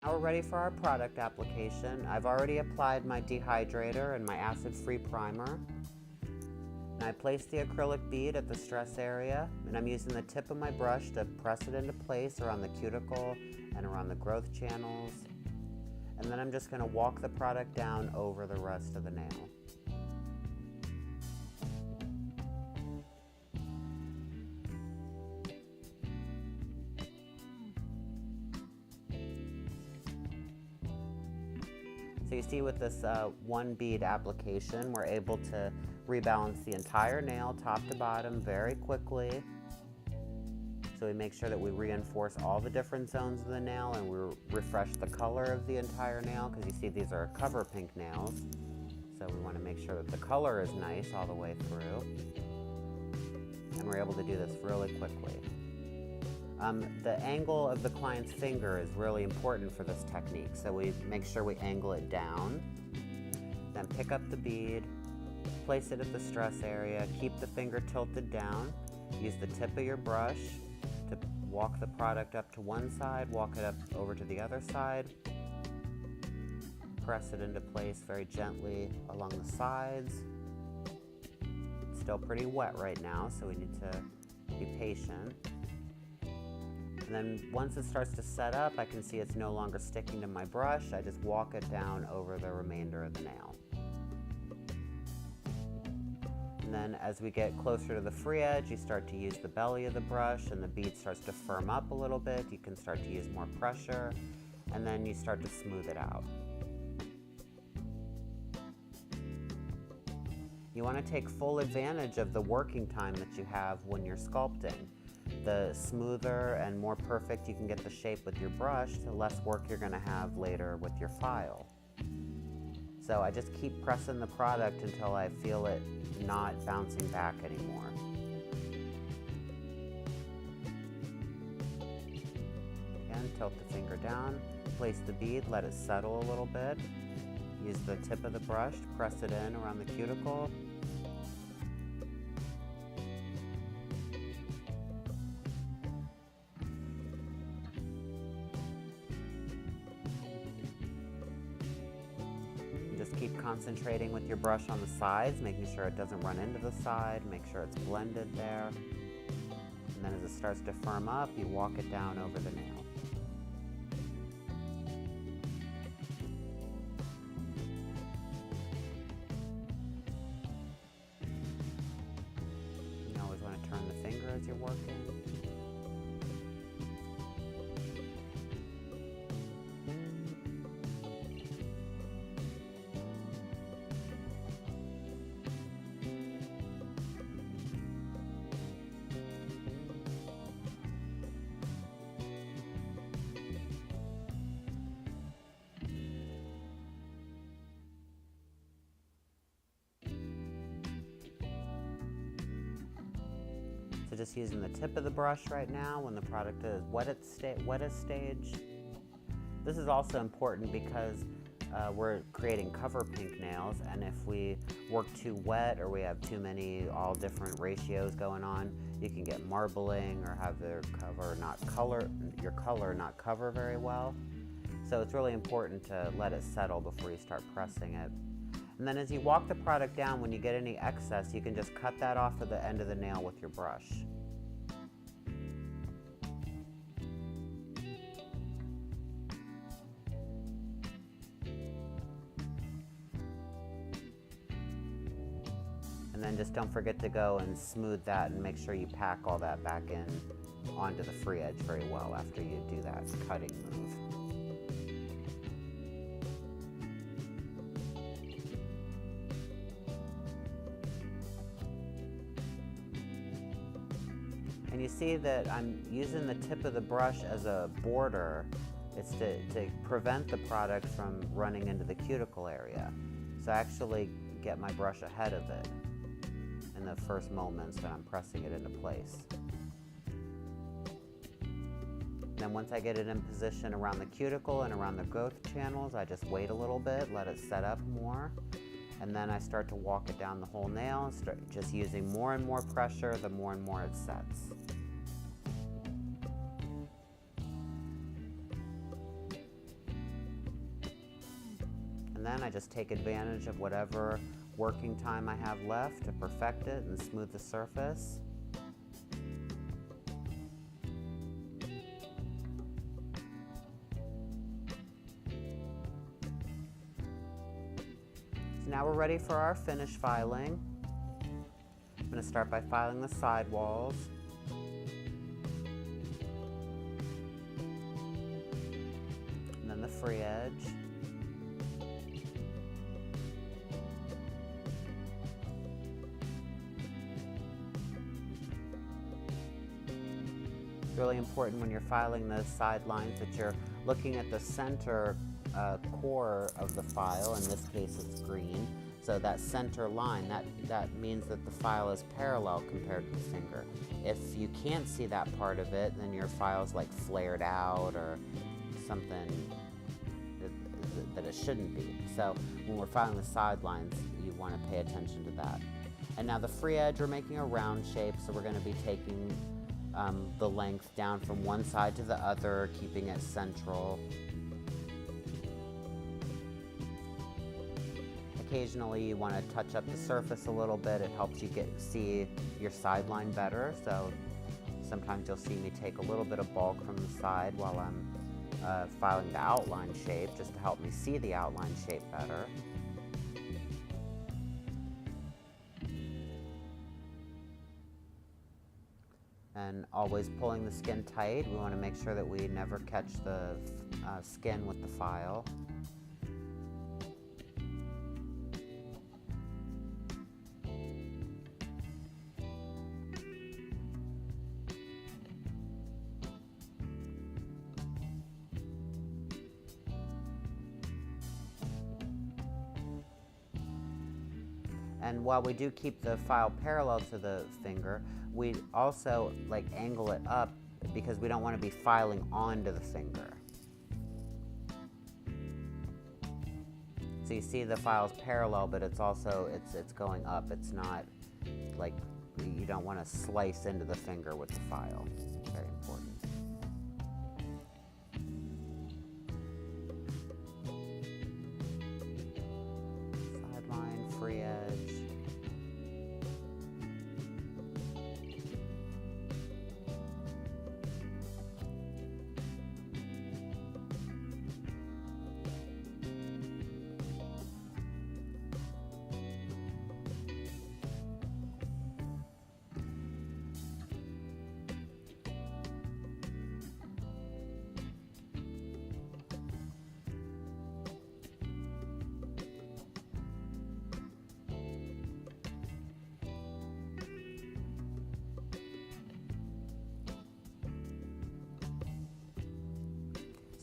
Now we're ready for our product application. I've already applied my dehydrator and my acid-free primer. And I placed the acrylic bead at the stress area, and I'm using the tip of my brush to press it into place around the cuticle and around the growth channels. And then I'm just going to walk the product down over the rest of the nail. So you see with this one bead application, we're able to rebalance the entire nail top to bottom very quickly. So we make sure that we reinforce all the different zones of the nail, and we refresh the color of the entire nail, because you see these are cover pink nails. So we want to make sure that the color is nice all the way through. And we're able to do this really quickly. The angle of the client's finger is really important for this technique, so we make sure we angle it down. Then pick up the bead, place it at the stress area, keep the finger tilted down, use the tip of your brush to walk the product up to one side, walk it up over to the other side, press it into place very gently along the sides. It's still pretty wet right now, so we need to be patient. And then once it starts to set up, I can see it's no longer sticking to my brush. I just walk it down over the remainder of the nail. And then as we get closer to the free edge, you start to use the belly of the brush, and the bead starts to firm up a little bit. You can start to use more pressure, and then you start to smooth it out. You want to take full advantage of the working time that you have when you're sculpting. The smoother and more perfect you can get the shape with your brush, the less work you're going to have later with your file. So I just keep pressing the product until I feel it not bouncing back anymore. Again, tilt the finger down, place the bead, let it settle a little bit. Use the tip of the brush to press it in around the cuticle. Just keep concentrating with your brush on the sides, making sure it doesn't run into the side, make sure it's blended there. And then as it starts to firm up, you walk it down over the nail. You always want to turn the finger as you're working. So just using the tip of the brush right now when the product is wettest stage. This is also important because we're creating cover pink nails, and if we work too wet or we have too many all different ratios going on, you can get marbling or have your color not cover very well. So it's really important to let it settle before you start pressing it. And then as you walk the product down, when you get any excess, you can just cut that off at the end of the nail with your brush. And then just don't forget to go and smooth that and make sure you pack all that back in onto the free edge very well after you do that cutting move. And you see that I'm using the tip of the brush as a border. It's to prevent the product from running into the cuticle area. So I actually get my brush ahead of it in the first moments that I'm pressing it into place. Then once I get it in position around the cuticle and around the growth channels, I just wait a little bit, let it set up more, and then I start to walk it down the whole nail and start just using more and more pressure the more and more it sets. And then I just take advantage of whatever working time I have left to perfect it and smooth the surface. So now we're ready for our finish filing. I'm going to start by filing the side walls. And then the free edge. It's really important when you're filing the side lines that you're looking at the center core of the file. In this case it's green, so that center line, that means that the file is parallel compared to the finger. If you can't see that part of it, then your file's like flared out or something that it shouldn't be. So when we're filing the side lines, you want to pay attention to that. And now the free edge, we're making a round shape, so we're going to be taking the length down from one side to the other, keeping it central. Occasionally you want to touch up the surface a little bit. It helps you see your sideline better. So sometimes you'll see me take a little bit of bulk from the side while I'm filing the outline shape, just to help me see the outline shape better. And always pulling the skin tight. We want to make sure that we never catch the skin with the file. And while we do keep the file parallel to the finger, we also angle it up because we don't want to be filing onto the finger. So you see the file's parallel, but it's also, it's going up. It's not like, you don't want to slice into the finger with the file. Very important. Sideline, free edge.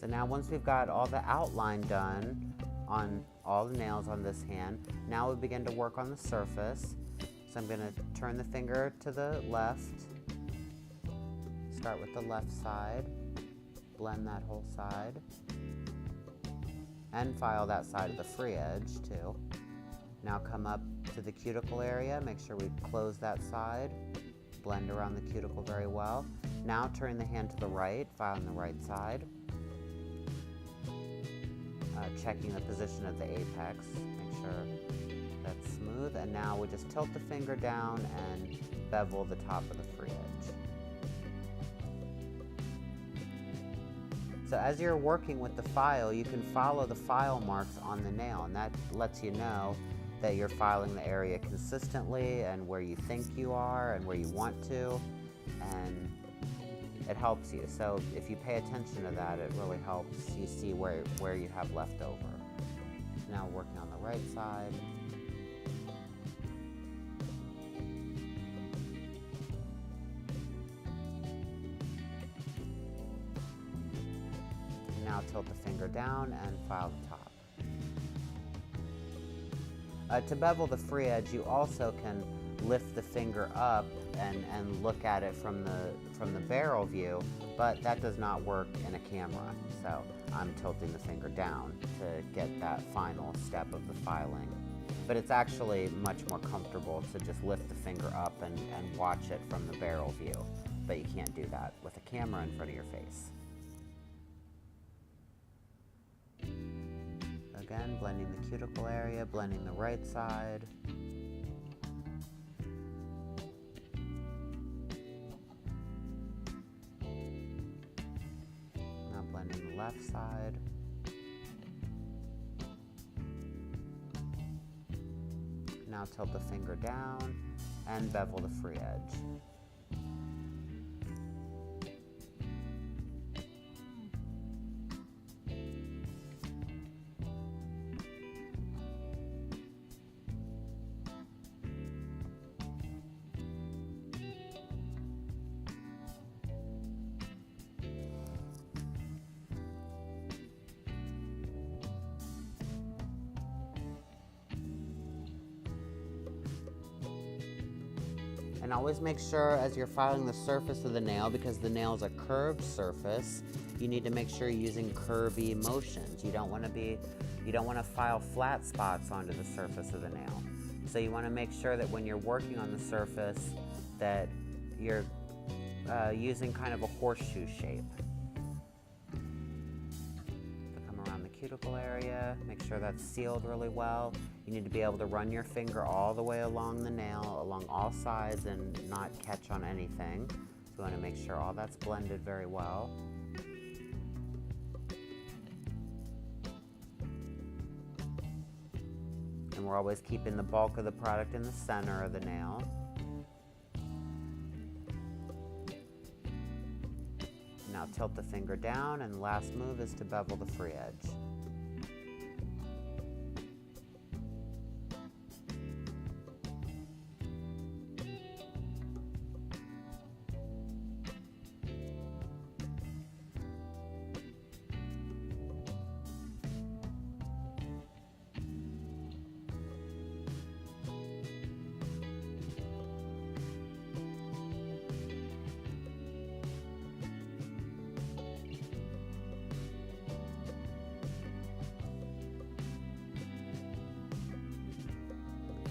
So now once we've got all the outline done on all the nails on this hand, now we begin to work on the surface. So I'm going to turn the finger to the left, start with the left side, blend that whole side, and file that side of the free edge too. Now come up to the cuticle area, make sure we close that side, blend around the cuticle very well. Now turn the hand to the right, filing the right side. Checking the position of the apex, make sure that's smooth, and now we just tilt the finger down and bevel the top of the free edge. So as you're working with the file, you can follow the file marks on the nail, and that lets you know that you're filing the area consistently and where you think you are and where you want to, and it helps you. So if you pay attention to that, it really helps you see where you have left over. Now working on the right side. Now tilt the finger down and file the top. To bevel the free edge, you also can lift the finger up and look at it from the barrel view, but that does not work in a camera. So I'm tilting the finger down to get that final step of the filing. But it's actually much more comfortable to just lift the finger up and watch it from the barrel view. But you can't do that with a camera in front of your face. Again, blending the cuticle area, blending the right side. Now blending the left side. Now tilt the finger down and bevel the free edge. And always make sure as you're filing the surface of the nail, because the nail is a curved surface, you need to make sure you're using curvy motions. You don't want to file flat spots onto the surface of the nail. So you want to make sure that when you're working on the surface that you're using kind of a horseshoe shape. Come around the cuticle area, make sure that's sealed really well. You need to be able to run your finger all the way along the nail, along all sides, and not catch on anything. So you want to make sure all that's blended very well. And we're always keeping the bulk of the product in the center of the nail. Now tilt the finger down, and the last move is to bevel the free edge.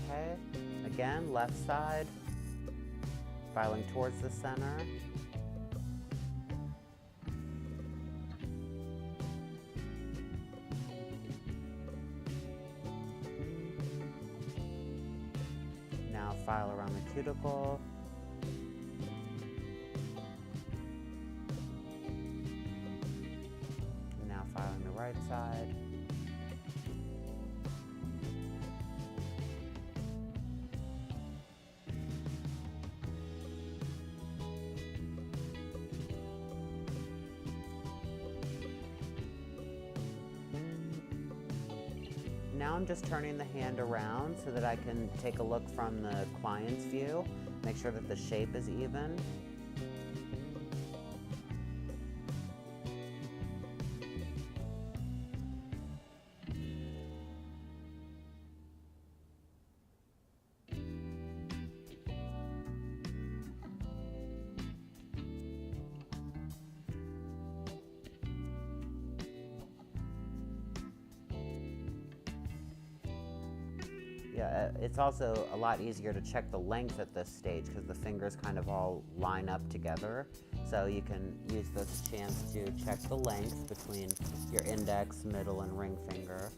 Okay, again, left side, filing towards the center. Now file around the cuticle. Now filing the right side. Now I'm just turning the hand around so that I can take a look from the client's view, make sure that the shape is even. Yeah, it's also a lot easier to check the length at this stage because the fingers kind of all line up together. So you can use this chance to check the length between your index, middle, and ring finger.